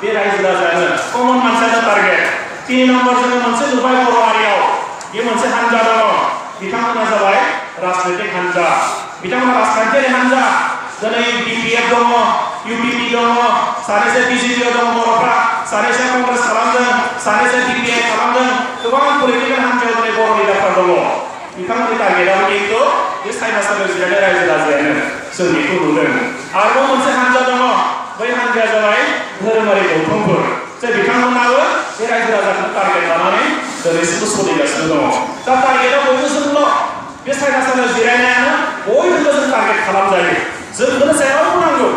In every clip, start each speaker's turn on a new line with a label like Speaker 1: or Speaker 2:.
Speaker 1: बे रायजो राजायानो कमन मानसियानो टारगेट 3 नम्बर जोङो मोनसे नुबाय बर' हारियाव बे मोनसे हान्जा दङ बिथांमोना जाबाय राजनैतिक हान्जा बिथांमोना राजखान्थियारि हान्जा दिनै बिपिएफ दङ इउपिपि दङ सानैसो बिजेपिआव दङ बर'फ्रा सानैसो कंग्रेस खालामदों सानैसो बिपिआइ खालामदों गोबां पलिटिकेल हान्जायाव दिनै बर' लिडारफोर दङ बिथांमोननि टारगेटआबो खिन्थु बे साइनासालियाव जिरायनाय रायजो राजायानो जों बेखौ नुदों आरोबाव मोनसे हान्जा दङ बै हान्जाया जाबाय धोरोमारि गौथुमफोर जे बिथांमोनाबो बे रायजो राजाखौ टारगेट लानानै दिनैसिमबो सोलिगासिनो दङ दा टारगेटआ बयबो जोंल' बे साइनासालियाव जिरायनायानो बयबो जों टारगेट खालामजायो जोंखौनो जेरावबो नांगौ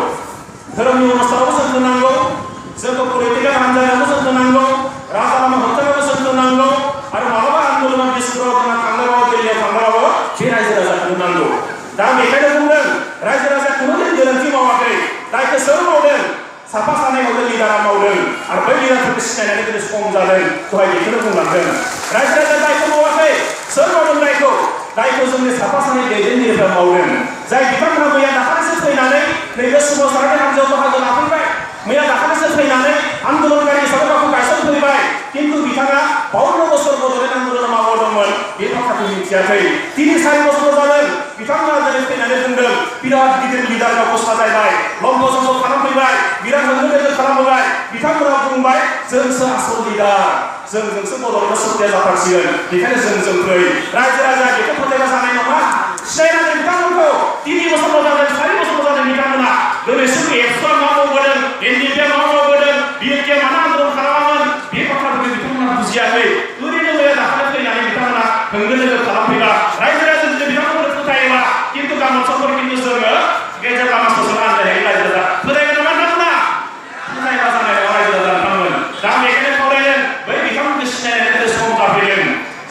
Speaker 1: धोरोमनि अनुष्ठानावबो जोंखौ नांगौ जोंखौ पलिटिकेल हान्जायावबो जोंखौ नांगौ राजा लामा होबथानायावबो जोंखौ नांगौ आरो मालाबा आन्दोलनाव दिसपुराव जोंहा थांनायाव दिल्लीयाव थांनायावबो बे रायजो राजाखौनो नांगौ दा बेखायनो बुंदों रायजो राजाखौनो जों गोरोन्थि मावाखै दायखौ सोर मावदों साफा सानै मावदों लिडारा मावदों आरो बै लिडारफोरखौ सिनायनानै दिनै सम जादों दहाय बेखौनो बुंलांदों रायजो राजा दायखौ मावाखै सोर मावदों दायखौ जोंनि साफा सानै दैदेनगिरिफ्रा मावदों जाय बिथांमोना मैया दाखालिसो फैनानै नैबे सोमावसारारि हान्जायाव बाहागो लाफैबाय मैया दाखालिसो फैनानै आन्दोलनकारि हिसाबै गावखौ गायसनफैबाय खिन्थु बिथाङा 52 बोसोर बड'लेण्ड आन्दोलनाव मावदोंमोन बे बाथ्राखौ मिथियाखै 3-4 बोसोर जादों बिथांमोना दिनै फैनानै बुंदों बिराद गिदिर लिडार गावखौ साजायबाय लम्ब जम्ब खालामफैबाय बिराद होंगो खालामबाय बिथांमोना बुंबाय जोंसो आसल लिडार जोंसो बड'लेण्डआव सत्या जाथारसिगोन बेखायनो जों फै रायजो राजा बेखौ फोथायबा जानाय नङा सिनायनानै बिथांमोनखौ 3 बोसोरल' जादों 4 बोसोरल' जादों बिथांमोना दिनैसिम एबसुआ मा मावबोदों एनडिपिआ मा मावबोदों बिएलके मानो आन्दोलन खालामामोन बे बाथ्राफोरखौ बिथांमोना बुजियाखै ओरैनो मैया दाखालि फैनानै बिथांमोना होंगो दोंगो खालामफैबा रायजो राजा जुदि बिथांमोनखौ फोथायोबा खिन्थु गाबोन समफोर खिन्थु जोङो गेजेर लामा ससेल आन्दायनायनि रायजो राजा फोथायगोन नामा नोंथांमोना फोथायबा जानाय नङा रायजो राजा नोंथांमोन दा बेखायनो खावलायदों बै बिथांमोनखौ सिनायनानै सम जाफैदों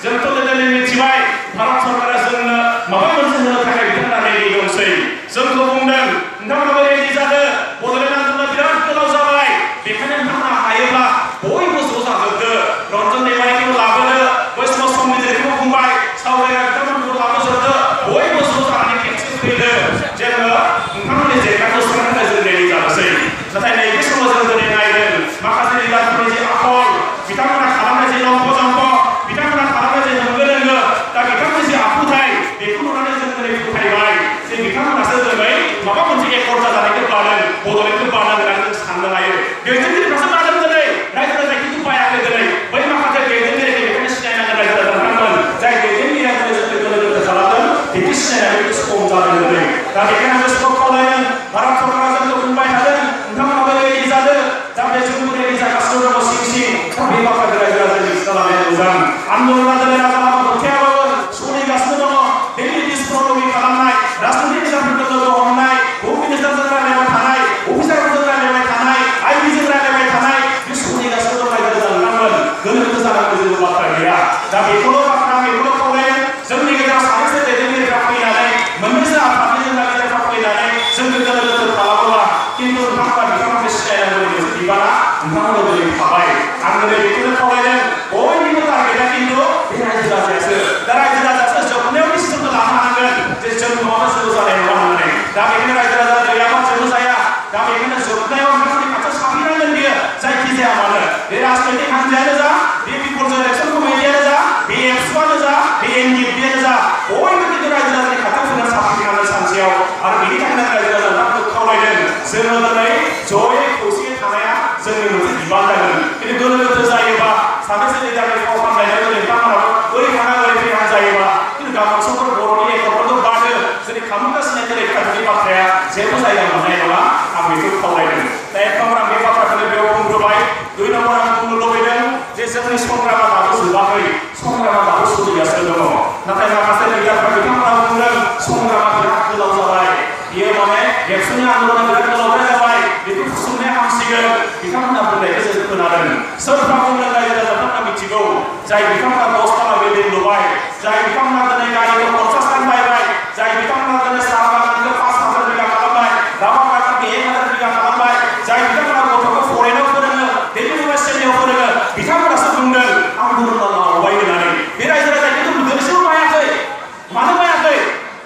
Speaker 1: जोंथ' दिनै मिथिबाय भारत सरकारा जोंनो माबा मोनसे होनो थाखाय बिथांमोना रेडि दंसै जोंखौ बुंदों नोंथांमोनाबो रेडि जादों बड'लेण्ड आन्दोलना बिराद गोलाव जाबाय बेखायनो नोंथांमोना हायोब्ला बयबो ज' जाजोबदो रन्जन दैमारिखौ लाबोदो बै समाव संबिजिरखौ बुंबाय सावरायग्रा बिथांमोनखौ लाबोजोबदो बयबो ज' जानानै खेबसे फैदो जोङो नोंथांमोननि जेंनाखौ सुस्रांनो थाखाय जों रेडि जानोसै नाथाय नैबे समाव जों दिनै नायदों माखासे लिडारफोरनि जे आखल बिथांमोना खालामनाय जे लम्ब जम्ब बिथांमोना खालामनाय जे होंगो दोंगो दा बिथांमोननि जे आखुथाय बेखौ नुनानै जों दिनै फोथायबाय जे बिथांमोनासो दिनै माबा मोनसे एकर्ड जानायखौ बादों बड'लेण्डखौ बादों होननानै जों साननो हायो दैदेनगिरिफ्रासो बादों दिनै रायजो राजाया खिन्थु बायाखै दिनै बै माखासे दैदेनगिरिखौ बेखायनो सिनायनांगोन रायजो राजा नोंथांमोन जाय दैदेनगिरिया दिनै जोंखौ गोनो गोथो खालामदों बेखौ सिनायनानै सम जादों दिनै दा बेखायनो आं गोसोआव खावलायदों भारत सरकारा जोंखौ बुंबाय थादों नोंथांमोनाबो रेडि जादों दा बे जोंबो रेडि जागासिनो दङ सिं बे बाथ्राखौ रायजो राजाया मिथिना लानाया मोजां आन्दोलना दिनै राजा लामा होबथायाबाबो सोलिगासिनो दङ दिल्ली दिसपुराव लबि खालामनाय राजनीतिक नेताफोरखौ लोगो हमनाय होम मिनिस्टारजों रायज्लायबाय थानाय अफिसारफोरजों रायज्लायबाय थानाय आइबिजों रायज्लायबाय थानाय बे सोलिगासिनो दं रायजो राजा नोंथांमोन गोनो गोथो जानांगौ जेबो बाथ्रा गैया दा बेखौल' खावलायदों जोंनि गेजेराव सानैसो दैदेनगिरिफ्रा फैनानै मोननैसो आफादनि लिडारफ्रा फैनानै जोंखौ गोनो गोथो खालामोब्ला खिन्थु नोंथांमोना बिथांमोनखौ सिनायनांगौनि मोनसे बिबाना नोंथांमोनाव दिनै थाबाय आं दिनै बेखौनो खावलायदों बयनिबो टारगेटआ खिन्थु बे रायजो राजायासो दा रायजो राजायासो जोबनायाव डिसिसनखौ लानो हानांगोन जे जों नङाबा जेबो जानाय नङा होननानै दा बेखायनो रायजो राजा गैयाबा जेबो जाया दा बेखायनो जोबनायाव नोंथांमोननि खाथियाव साफैनांगोन बियो जायखिजाया मानो बे राजनैतिक हान्जायानो जा बे पिपल्स इलेक्सन कमिटियानो जा बे एबसुआनो जा बे एनडिपिआनो जा बयबो खिन्थु रायजो राजानि खाथियाव फैनानै साफैनांगोन सानसेयाव आरो बेनि थाखायनो रायजो राजा नोंथांमोनखौ खावलायदों जोङो दिनै जयै खौसेयै थानाया जोंनि मोनसे बिबान जागोन खिन्थु गोनो गोथो जायोबा सानैसो लिडारनि फाव फान्दायनायाव दिनै नोंथांमोनाबो ओरै थाङा ओरै फैना जायोबा खिन्थु गाबोन समफोर बर'नि एकर्डफोरखौ बादो जोंनि खामगासिनो रैखाथिनि बाथ्राया जेबो जायगा मोननाय नङा आं बेखौ खावलायदों दा एक नम्बर आं बे बाथ्राखौनो बेयाव बुंग्रोबाय 2 नम्बर आं बुंनो लुबैदों जे जोंनि संग्रामा दाबो जोबाखै संग्रामा दाबो सोलिगासिनो दङ नाथाय माखासे लिडारफ्रा बिथांमोना बुंदों संग्रामा बिराद गोलाव जाबाय बियो माने एबसुनि आन्दोलना बिराद गोलावद्राय जाबाय बेखौ फुसुंनाया हामसिगोन बिथांमोना बुंनायखौ जों खोनादों सोरबा बुंदों रायजो राजाफोरा मिथिगौ जाय बिथांमोना 10 ताला बिल्डिं लुबाय जाय बिथांमोना दिनै गारिखौ 50 लाख बायबाय जाय बिथांमोना दिनै साहा बागानखौ 5,000 बिगा खालामबाय राबार बागानखौ 1,000 बिगा खालामबाय जाय बिथांमोना गथ'खौ फरायनायाव फोरोङो दिल्ली इउनिभार्सिटियाव फोरोङो बिथांमोनासो बुंदों आन्दोलना लावबाय होननानै बे रायजो राजाया खिन्थु दिनैसिम बायाखै मानो बायाखै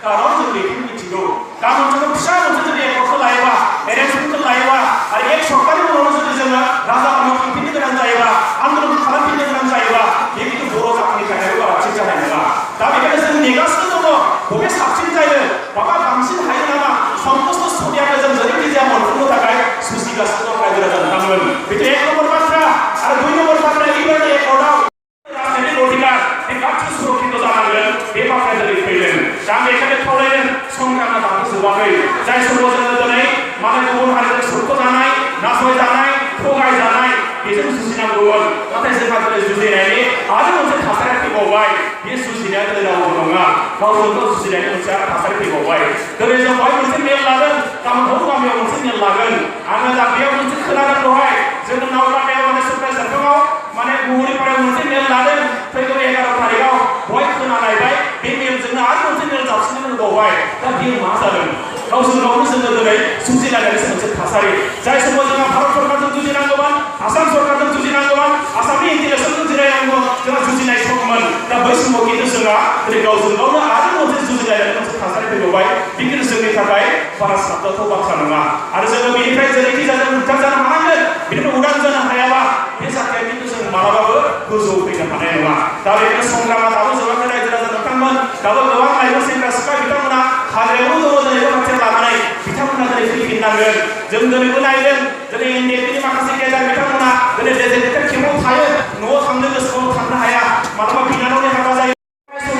Speaker 1: कारन जों बेखौ मिथिगौ गाबोन जोङो फिसा मोनसे जुदि एकर्डखौ लायोबा एरेन्जमेन्टखौ लायोबा आरो 1 सप्ताहनि उनावनो जुदि जोङो राजा लामा थांफिननो गोनां जायोबा आन्दलन खालामफिननो गोनां जायोबा बे खिन्थु बर' जातिनि थाखाय बारा थिग जानाय नङा। दा बेखायनो जों नेगासिनो दङ बबे साबसिन जायो माबा बांसिन हायो नामा सन्तुष्ट सदियाखौ जों जायखिजाया मोनफुंनो थाखाय सुसिगासिनो दं रायजो राजा नोंथांमोन। बेथ' एक नम्बर बाथ्रा। आरो दुइ नम्बर बाथ्रा इबारनि एकर्डआव राजनैतिक अधिकार बे गासिबो सुरक्षित जानांगोन बे बाथ्राया दिनै फैदों। दा बेखायनो खावलायदों संग्रामा दाबो जोबाखै। जाय समाव जोङो दिनै माने गुबुन हारिजों सोरख'जानाय नासयजानाय थगायजानाय बेजों जुजिनांगौमोन। नाथाय जोंहा दिनै जुजिनायनि आरो मोनसे थासारिया फैबावबाय। बे जुजिनाया दिनै रावबो नङा गावजों गाव जुजिनायनि मोनसे थासारि फैबावबाय। दिनै जों बेवहाय मोनसे मेल लागोन गाबोन गामियाव मोनसे मेल लागोन। आङो दा बेयाव मोनसे खोनादों दहाय जोङो नावकाटायाव माने सुप्राय सेरफाङाव माने गुबुननिफ्राय मोनसे मेल लादों फैगौ 11 तारिखआव बहाय खोनालायबाय बे मेलजोंनो आरो मोनसे मेल जाबसिननो होबावबाय। दा बेयो मा जादों गावजों गावनो जोङो दिनै जुजिलायनायनि मोनसे थासारि। जाय समाव जोंहा भारत सरकारजों जुजिनांगौमोन आसाम सरकारजों जुजिनांगौमोन आसामनि इन्टिग्रेसनजों जुजिनांगौ जोंहा जुजिनाय सममोन। दा बै समाव खिन्थु जोंहा दिनै गावजों गावनो आरो मोनसे जुजिलायनायनि मोनसे थासारि फैबावबाय। बे खिन्थु जोंनि थाखाय बारा साबजाथाव बाथ्रा नङा। आरो जोङो बेनिफ्राय जेरैखि जाया उदां जानो हानांगोन। बेनिफ्राय उदां जानो हायाबा बे जाथाया खिन्थु जों मालाबाबो गोजौआव फैनो हानाय नङा। दा बेखायनो संग्रामा दाबो जोबाखै रायजो राजा नोंथांमोन। दाबो गोबां लाइमोन सेंग्रा सिख्ला बिथांमोना हाग्रायावनो दङ दिनै हाथियार लानानै बिथांमोना दिनै फैफिननांगोन। जों दिनैबो नायदों दिनै एनडिएफबिनि माखासे गेजेर बिथांमोना दिनै डेजिगनेटेड केम्पआव थायो न'आव थांनो गोसोआव थांनो हाया मालाबा बिनानावनि हाबा जायो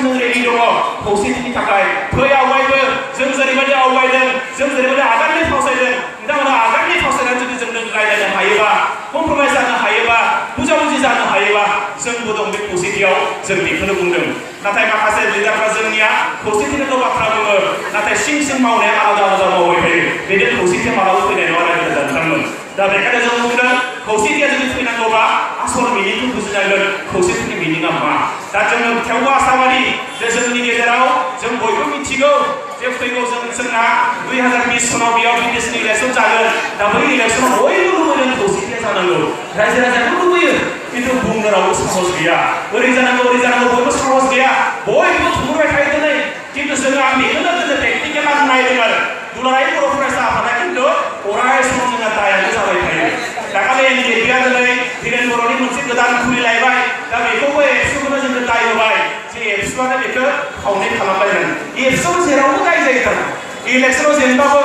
Speaker 1: जों रेडि दङ खौसेथिनि थाखाय फै आवगायबो जों जेरैबायदि आवगायदों जों जेरैबायदि आगाननि फावसायदों नोंथांमोना आगाननि फावसायनानै जुदि जों रायज्लायनो हायोबा कमप्रमाइज जानो हायोबा बुजाबुजि जानो हायोबा जोंबो दं बे खौसेथियाव जों बेखौनो बुंदों। नाथाय माखासे लिडारफ्रा जोंनिया खौसेथिनिल' बाथ्रा बुङो नाथाय सिं सिं मावनाया आलादा आलादा मावबाय थायो। बेजों खौसेथिया मालाबा फैनाय नङा रायजो राजा नोंथांमोन। दा बेखायनो जों बुंदों खौसेथिया जुदि फैनांगौबा आसल मिनिंखौ बुजिनांगोन खौसेथिनि मिनिङा मा। दा जोङो थेवबो आसामारि जे जोंनि गेजेराव जों बयबो मिथिगौ जे फैगौ जोंना 2020 सनाव बेयाव बिदेशनि इलेक्सन जागोन। दा बै इलेक्सनाव बयबो लुबैदों खौसेथिया जानांगौ रायजो राजाखौ लुबैयो खिन्थु बुंनो रावबो साहस गैया। ओरै जानांगौ बयबो साहस गैया बयबो थुबुरबाय थायो दिनै। खिन्थु जोङो आं बेखौनो दिनै टेकनिकेल आं नायदों आरो दुलाराय बर' फरायसा आफादा खिन्थु अराय सम जोंहा दायानो जाबाय थायो। दाखालि एनडिएफबिआ दिनै धीरेन बर'नि मोनसे गोदान खुलिलायबाय। दा बेखौबो एबसुखौनो जोङो दाय होबाय जे एबसुआनो बेखौ खावनै खालामलायदों। एबसुआव जेरावबो दाय जायो थारमाने इलेक्सनाव जेनबाबो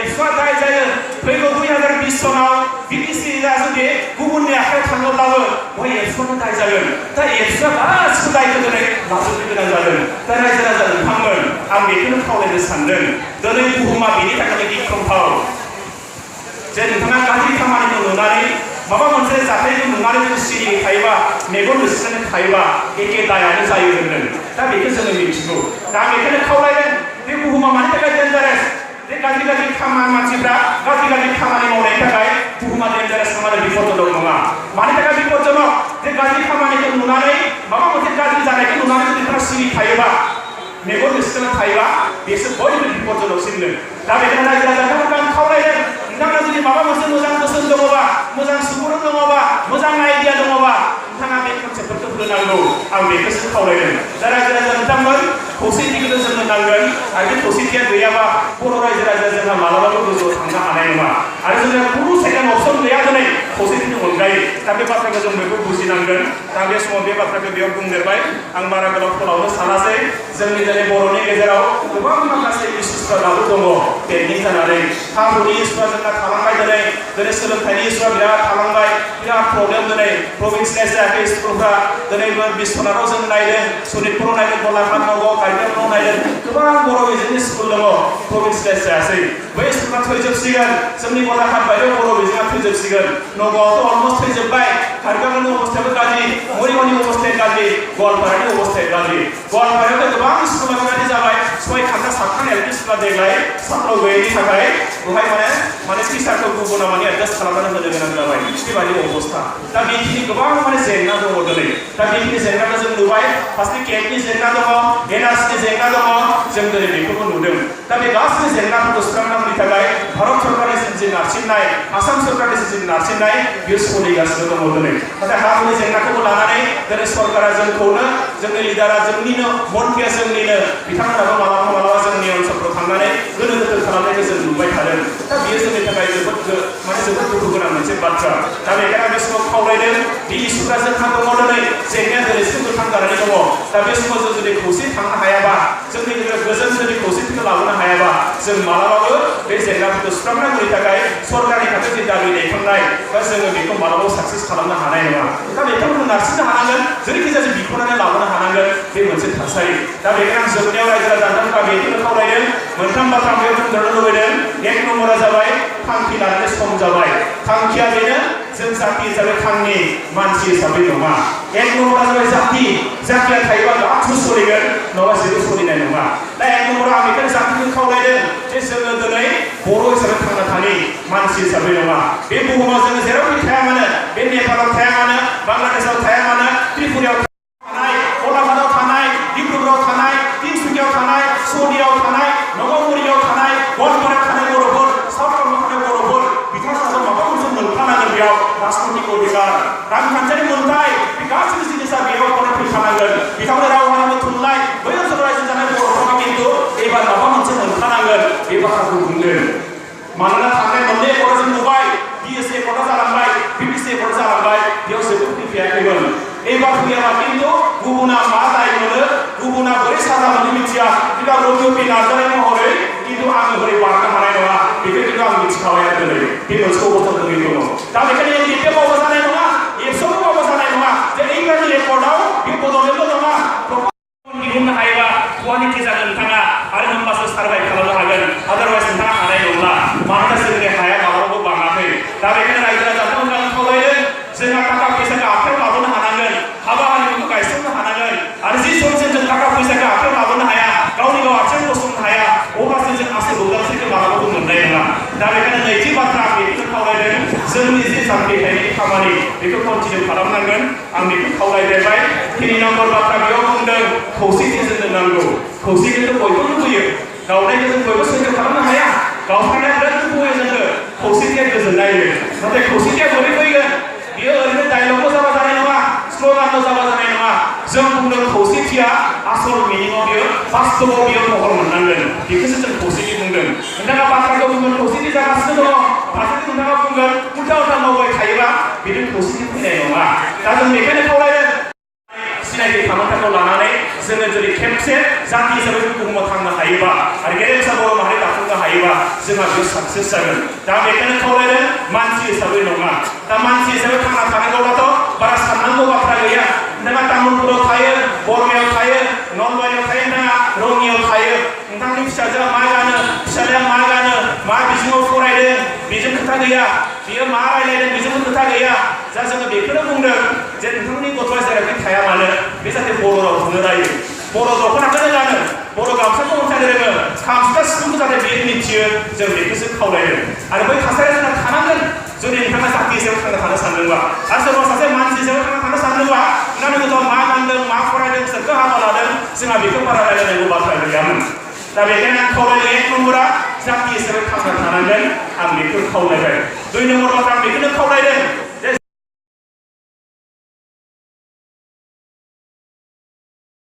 Speaker 1: एबसुआ दाय जायो। फैगौ 2020 सनाव बिटिसिआ जुदि गुबुननि आखायाव थाङोब्लाबो बहाय एबसुआनो दाय जागोन। दा एबसुआ गासिबो दायखौ दिनै लाजोबनो गोनां जादों। दा रायजो राजा नोंथांमोन आं बेखौनो खावलायनो सानदों दिनै बुहुमा बेनि थाखायनो गिख्रंथाव जे नोंथाङा गाज्रि खामानिखौ नुनानै माबा मोनसे जाथायखौ नुनानै जुदि सिरियै थायोबा मेगन लुस्रानानै थायोबा एखे दायानो जायो होनदों। दा बेखौ जोङो मिथिगौ। दा बेखौनो खावलायदों बे बुहुमा मानि थाखाय डेन्जारेस बे गाज्रि मानसिफ्रा गाज्रि खामानि मावनायनि थाखाय बुहुमा डेन्जारेस नङा बिपदजनक नङा। मानि थाखाय बिपदजनक जे गाज्रि खामानिखौ नुनानै माबा मोनसे गाज्रि जानायखौ नुनानै जुदि नोंथाङा सिरि थायोबा मेगन लुस्रानानै थायोबा बेसो बयबो बिपदजनकसिननो। दा बेखायनो रायजो राजाफोरखौ आं खावलायदों नोंथाङा जुदि माबा मोनसे मोजां बोसोन दङबा मोजां सुबुरुन दङबा मोजां आइडिया दङबा नोंथाङा बे कनसेप्टफोरखौ होनांगौ आं बेखौसो खावलायदों। दा रायजो राजा नोंथांमोन खौसेथिखौनो जोंनो नांगोन आरो बे खौसेथिया गैयाबा बर' रायजो राजा जोंहा मालाबाबो गोजौआव थांनो हानाय नङा। आरो जोंहा खुनु सेकेन्ड अपसन गैया दिनै खौसेथिनि अनगायै। दा बे बाथ्राखौ जों बयबो बुजिनांगोन। दा बे समाव बे बाथ्राखौ बेयाव बुंदेरबाय आं बारा गोलाव फोलावनो सानासै। जोंनि दिनै बर'नि गेजेराव गोबां माखासे इस्युसफ्रा दाबो दङ पेन्डिं जानानै। हा हुनि इस्युआ जोंना थालांबाय दिनै सोलोंथाइनि इस्युआ बिराद थालांबाय बिराद प्रब्लेम दिनै प्रभिन्सियेलाइज जायाखै स्कुलफ्रा दिनै बिश्वनाथाव जों नायदों सनितपुराव नायदों गलाघाट नगाव गायखेरफ्राव नायदों गोबां बर' बिजोंनि स्कुल दङ प्रभिन्सियेलाइज जायासै। बै स्कुलफ्रा थैजोबसिगोन जोंनि गलाघाट बायदियाव बर' बिजोङा थैजोबसिगोन। नगावआवथ' अलमस्ट थैजोबबाय कारिगावनि अबस्थायाबो गाज्रि मरिगावनि अबस्थाया गाज्रि गवालपारानि अबस्थाया गाज्रि। गवालपारायावथ' गोबां स्कुला बेबायदि जाबाय 6 खान्था 7 खान एलपि स्कुला देग्लाय सात्र गैयैनि थाखाय बेवहाय माने टिचारखौ गुबुना माने एडजास्ट खालामनानै होनो गोनां जाबाय बेबायदि अबस्था। दा बेखिनि गोबां माने जेंना दङ दिनै। दा बेखिनि जेंनाखौ जों नुबाय फार्स्टनि केम्पनि जेंना दङ एनआरसिनि जेंना दङ जों दिनै बेखौबो नुदों। दा बे गासैबो जेंनाफोरखौ सुस्रांनांगौनि थाखाय भारत सरकारनि जि नारसिननाय आसाम सरकारनि जि नारसिननाय बेयो सोलिगासिनो दङ दिनै। नाथाय हा हुनि जेंनाखौबो लानानै दिनै सरकारा जोंखौनो जोंनि लिडारा जोंनिनो मन्त्रिया जोंनिनो बिथांमोनाबो मालाबा जोंनि ओनसोलफ्राव थांनानै गोनो गोथो खालामनायखौ जों नुबाय थादों। दा बेयो जोंनि थाखाय जोबोद दुखु गोनां मोनसे बाथ्रा। दा बेखायनो बे इसुरा जोंहा दङ दिनै जेंनाया दिनैसिमबो थांगारनानै दङ दा बे समाव जों जुदि खौसे थांनो हायाबा जोंनि गोजोन जुदि खौसेथिखौ लाबोनो हायाबा जों मालाबाबो बे जेंनाफोरखौ सुस्रांनांगौनि थाखाय सरकारनि थाखाय जे दाबि दैखांनाय बा जोङो बेखौ मालाबाबो साक्सेस खालामनो हानाय नङा दा बेखौ नारसिननो हानांगोन जेरैखिजाया जों बिख'नानै लाबोनो हानांगोन बे मोनसे थासारि दा बेखायनो आं जोबनायाव रायजो राजाफोरा बेखौनो खावलायदों मोनथाम बाथ्रा बेयाव बुंनो लुबैदों एक नम्बरा जाबाय थांखि लानानै सम जाबाय थांखिया बेनो जों जाति हिसाबै थांनि मानसि हिसाबै नङा एक नम्बरा जाबाय जातिया थायोबा गासैबो सोलिगोन नङाबा जेबो सोलिनाय नङा दा एक नम्बरा आं बेखौनो जातिखौ खावलायदों जे जोङो दिनै बर' हिसाबै थांना थानि मानसि हिसाबै नङा बे बुहुमाव जोङो जेरावखि थाया मानो बे नेपालाव थाया मानो बांलादेशआव थाया मानो त्रिपुरायाव थानाय गलाघाटआव थानाय डिब्रुगड़आव थानाय तिनसुकियाव थानाय सौदियाव थानाय नगामुरियाव थानाय गवालपारायाव थानाय बर'फोर साउथ आफ्रिकायाव थानाय बर'फोर बिथांमोनहा माबा मोनसे मोनफानांगोन बेयाव राजनैतिक अधिकार रांखान्थियारि मोनथाय बे गासैबो जिनिसा बेयाव फैफानांगोन बिथांमोना राव हारिमु थुनलाइ बै ओनसोलाव रायजो जानाय बर'फोरा खिन्थु एबार माबा मोनसे मोनफानांगोन बे बाथ्राखौ बुंदों मानोना थांनाय मोननै एकर्डआव जों नुबाय बिएसए एकर्डआ जालांबाय बिपिसि एकर्ड जालांबाय बेयाव जेबो फैफायाखैमोन एबार फैयाबा खिन्थु गुबुना मा दाय मोनो गुबुना बोरै साजा मोनो मिथिया किन्तु रबिउ पि नार्जारि महरै खिन्थु आङो बोरै बारनो हानाय नङा बेखौ खिन्थु आं मिथिखाबाय आरो दिनै बे मोनसे अबस्था दिनै दङ दा बेखायनो एमपिएफआवबो जानाय नङा एबसुआवबो जानाय नङा जे इंराजि रेकर्डआव बे बड'लेण्डल' नङा दिहुननो हायोबा क्वालिटि जागोन नोंथाङा आरो होमबासो सार्भाइभ खालामनो हागोन आदारवाइज नोंथाङा हानाय नंला मानोना जोंनि हाया मालाबाबो बाङाखै दा बेखायनो रायजो राजाफोरखौ आं खावलायदों जोंहा थाखा फैसाखौ आखायाव लाबोनो हानांगोन हाबा हारिमुखौ गायसननो हानांगोन आरो जि समसिम जों थाखा फैसाखौ आखायाव लाबोनो हाया गावनि गाव आथिं गसंनो हाया अब्लासो जों आसो उदांस्रिखौ मालाबाबो मोननाय नङा दा बेखायनो नैथि बाथ्रा आं बेखौनो खावलायदों जोंनि जि जांख्रिथायनि खामानि बेखौ कन्टिनिउ खालामनांगोन आं बेखौ खावलायदेरबाय 3 नम्बर बाथ्रा बेयाव बुंदों खौसेथि जोंनो नांगौ खौसेथिखौ बयबो लुबैयो गावनायखौ जों बयबो सैथो खालामनो हाया गावथारनाया बिराद लुबैयो जोङो खौसेथिया गोजोननाय नाथाय खौसेथिया बोरै फैगोन बियो ओरैनो डायलगल' जाबा जानाय नङा स्ल'गानल' जाबा जानाय नङा जों बुंदों खौसेथिया आसल मिनिङाव बियो बास्तबाव बियो महर मोननांगोन बेखौसो जों खौसेथि बुंदों नोंथाङा बाथ्राखौ बुंगोन खौसेथि जागासिनो दङ फारसेथिं नोंथाङा बुंगोन उल्था उल्था मावबाय थायोबा बिदि खौसेथि फैनाय नङा दा जों बेखायनो खावलायदों सिनायथि थामोनथाखौ लानानै जोङो जुदि खेबसे जाति हिसाबै बुहुमाव थांनो हायोबा आरो गेरेमसा बर' माहारि दाफुंनो हायोबा जोंहा बेयाव साक्सेस जागोन दा बेखायनो खावलायदों मानसि हिसाबै नङा दा मानसि हिसाबै थांना थानांगौब्लाथ' बारा साननांगौ बाथ्रा गैया नोंथाङा तामुलपुराव थायो बरमायाव थायो नलबारियाव थायो नोंथाङा रङियाव थायो नोंथांनि फिसाजोआ मा गानो फिसाज्लाया मा गानो मा बिजोङाव फरायदों बेजों खोथा गैया बियो मा रायलायदों बेजोंबो खोथा गैया जा जोङो बेखौनो बुंदों जे नोंथांनि गथ'आ जेरावखि थाया मानो बे जाहाथे बर' रावखौनो रायो बर' दख'नाखौनो गानो बर' गामसाखौ मोसानो रोङो खाम सिफुं सिफुंखौ जाहाथे बे मिथियो जों बेखौसो खावलायदों आरो बै थासारिया जोंहा थानांगोन जुदि नोंथाङा जाति हिसाबै थांना थानो सानदोंबा आरो सोरबा सासे मानसि हिसाबै थांना थानो सानदोंबा नोंथांनि गथ'आ मा गानदों मा फरायदों सोरखौ हाबा लादों जोंहा बेखौ बारा रायलायनांगौ बाथ्रा गैयामोन दा बेखायनो आं खावलायदों 1 नम्बरा जाति हिसाबै थांना थानांगोन आं बेखौ खावलायबाय 2 नम्बर बाथ्रा आं बेखौनो खावलायदों